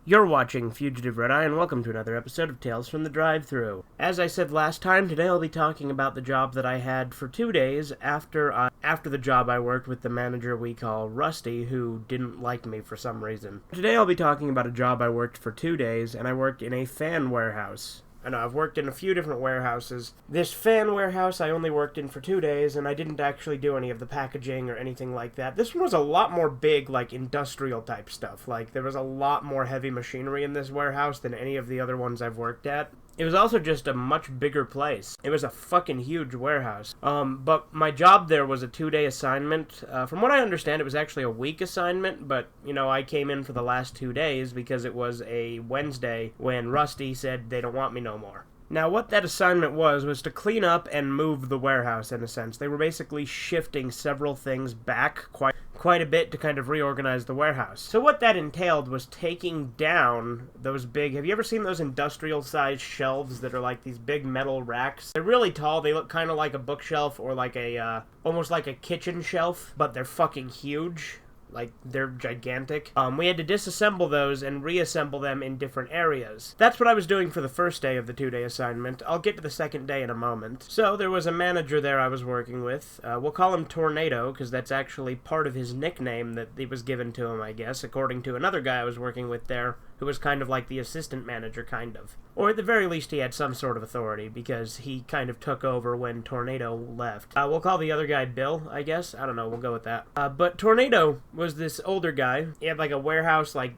You're watching Fugitive Red Eye, and welcome to another episode of Tales from the Drive-Thru. As I said last time, today I'll be talking about the job that I had for 2 days after the job I worked with the manager we call Rusty, who didn't like me for some reason. Today I'll be talking about a job I worked for 2 days, and I worked in a fan warehouse. I know, I've worked in a few different warehouses. This fan warehouse I only worked in for 2 days, and I didn't actually do any of the packaging or anything like that. This one was a lot more big, like, industrial type stuff. Like, there was a lot more heavy machinery in this warehouse than any of the other ones I've worked at. It was also just a much bigger place. It was a fucking huge warehouse. But my job there was a 2-day assignment. From what I understand, it was actually a week assignment, but, I came in for the last 2 days because it was a Wednesday when Rusty said they don't want me no more. Now, what that assignment was to clean up and move the warehouse, in a sense. They were basically shifting several things back quite a bit to kind of reorganize the warehouse. So what that entailed was taking down those big... Have you ever seen those industrial-sized shelves that are like these big metal racks? They're really tall. They look kind of like a bookshelf or like a, almost like a kitchen shelf, but they're fucking huge. Like, they're gigantic. We had to disassemble those and reassemble them in different areas. That's what I was doing for the first day of the 2-day assignment. I'll get to the second day in a moment. So, there was a manager there I was working with. We'll call him Tornado, because that's actually part of his nickname that he was given to him, I guess, according to another guy I was working with there, who was kind of like the assistant manager, kind of. Or at the very least, he had some sort of authority, because he kind of took over when Tornado left. We'll call the other guy Bill, I guess. I don't know, we'll go with that. But Tornado was this older guy. He had like a warehouse, like,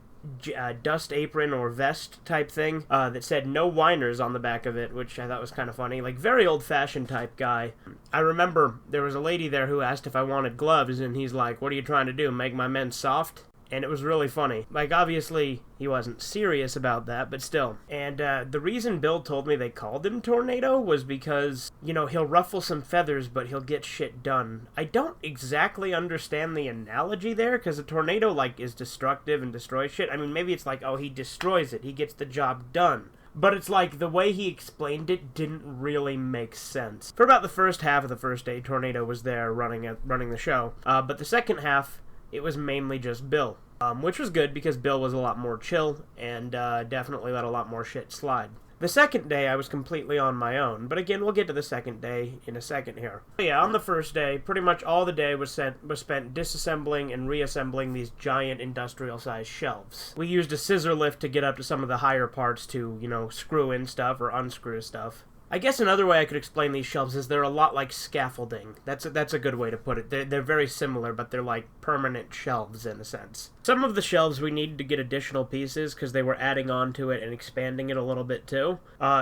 dust apron or vest type thing that said no whiners on the back of it, which I thought was kind of funny. Like, very old-fashioned type guy. I remember there was a lady there who asked if I wanted gloves, and he's like, "What are you trying to do, make my men soft?" And it was really funny. Like, obviously, he wasn't serious about that, but still. And the reason Bill told me they called him Tornado was because, he'll ruffle some feathers, but he'll get shit done. I don't exactly understand the analogy there, because a tornado, like, is destructive and destroys shit. I mean, maybe it's like, oh, he destroys it. He gets the job done. But it's like, the way he explained it didn't really make sense. For about the first half of the first day, Tornado was there running the show. But the second half... it was mainly just Bill, which was good because Bill was a lot more chill and definitely let a lot more shit slide. The second day, I was completely on my own, but again, we'll get to the second day in a second here. But yeah, on the first day, pretty much all the day was spent disassembling and reassembling these giant industrial-sized shelves. We used a scissor lift to get up to some of the higher parts to, screw in stuff or unscrew stuff. I guess another way I could explain these shelves is they're a lot like scaffolding. That's a good way to put it. They're very similar, but they're like permanent shelves in a sense. Some of the shelves we needed to get additional pieces because they were adding on to it and expanding it a little bit too.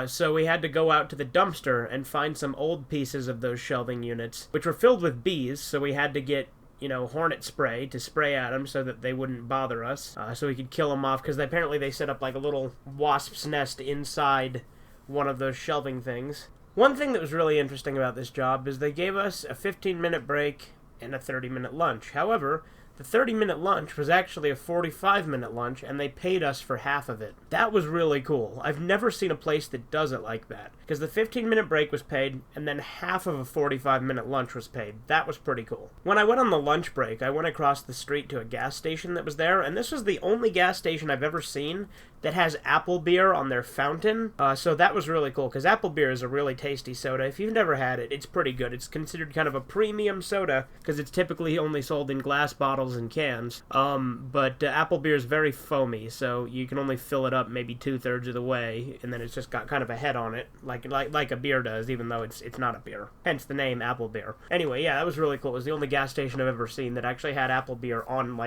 So we had to go out to the dumpster and find some old pieces of those shelving units, which were filled with bees, so we had to get hornet spray to spray at them so that they wouldn't bother us, so we could kill them off, because apparently they set up like a little wasp's nest inside one of those shelving things. One thing that was really interesting about this job is they gave us a 15-minute break and a 30-minute lunch. However, the 30-minute lunch was actually a 45-minute lunch, and they paid us for half of it. That was really cool. I've never seen a place that does it like that. Because the 15-minute break was paid, and then half of a 45-minute lunch was paid. That was pretty cool. When I went on the lunch break, I went across the street to a gas station that was there, and this was the only gas station I've ever seen that has apple beer on their fountain. So that was really cool, because apple beer is a really tasty soda. If you've never had it, it's pretty good. It's considered kind of a premium soda, because it's typically only sold in glass bottles and cans. But apple beer is very foamy, so you can only fill it up maybe 2/3 of the way, and then it's just got kind of a head on it, like a beer does, even though it's not a beer. Hence the name apple beer. Anyway, yeah, that was really cool. It was the only gas station I've ever seen that actually had apple beer on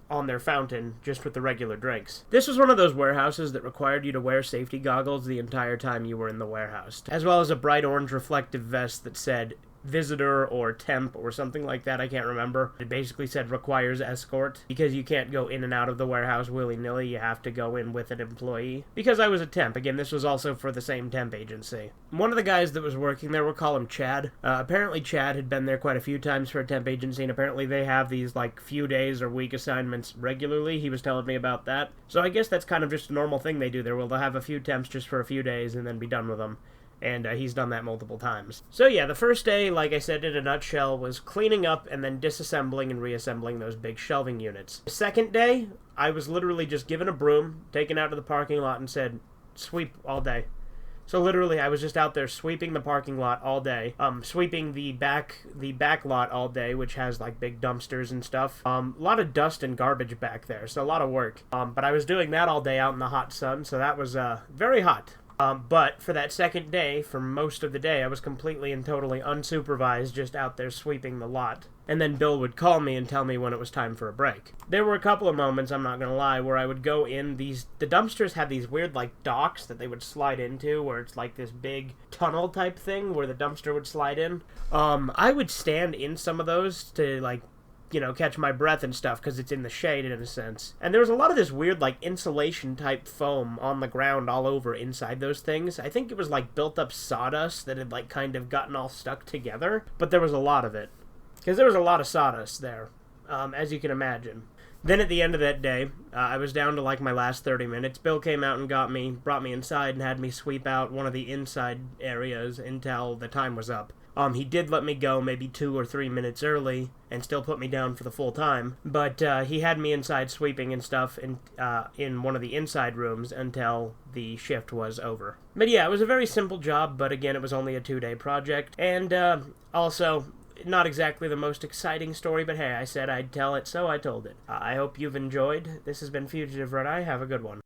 on their fountain, just with the regular drinks. This was one of those warehouses that required you to wear safety goggles the entire time you were in the warehouse, as well as a bright orange reflective vest that said visitor or temp or something like that, I can't remember. It basically said requires escort, because you can't go in and out of the warehouse willy-nilly, you have to go in with an employee. Because I was a temp, again, this was also for the same temp agency. One of the guys that was working there, we'll call him Chad. Apparently Chad had been there quite a few times for a temp agency, and apparently they have these few days or week assignments regularly. He was telling me about that. So I guess that's kind of just a normal thing they do there. They'll have a few temps just for a few days and then be done with them. And he's done that multiple times. So yeah, the first day, like I said in a nutshell, was cleaning up and then disassembling and reassembling those big shelving units. The second day, I was literally just given a broom, taken out to the parking lot, and said, sweep all day. So literally, I was just out there sweeping the parking lot all day, sweeping the back lot all day, which has like big dumpsters and stuff. A lot of dust and garbage back there, so a lot of work. But I was doing that all day out in the hot sun, so that was very hot. But for that second day, for most of the day, I was completely and totally unsupervised, just out there sweeping the lot. And then Bill would call me and tell me when it was time for a break. There were a couple of moments, I'm not gonna lie, where I would go in the dumpsters had these weird, like, docks that they would slide into, where it's like this big tunnel type thing where the dumpster would slide in. I would stand in some of those to, like, catch my breath and stuff, because it's in the shade in a sense. And there was a lot of this weird, like, insulation type foam on the ground all over inside those things. I think it was, like, built up sawdust that had, like, kind of gotten all stuck together, but there was a lot of it. Because there was a lot of sawdust there, as you can imagine. Then at the end of that day, I was down to, like, my last 30 minutes. Bill came out and got me, brought me inside, and had me sweep out one of the inside areas until the time was up. He did let me go maybe 2 or 3 minutes early and still put me down for the full time, but he had me inside sweeping and stuff in one of the inside rooms until the shift was over. But yeah, it was a very simple job, but again, it was only a 2-day project, and also not exactly the most exciting story, but hey, I said I'd tell it, so I told it. I hope you've enjoyed. This has been Fugitive Red Eye. Have a good one.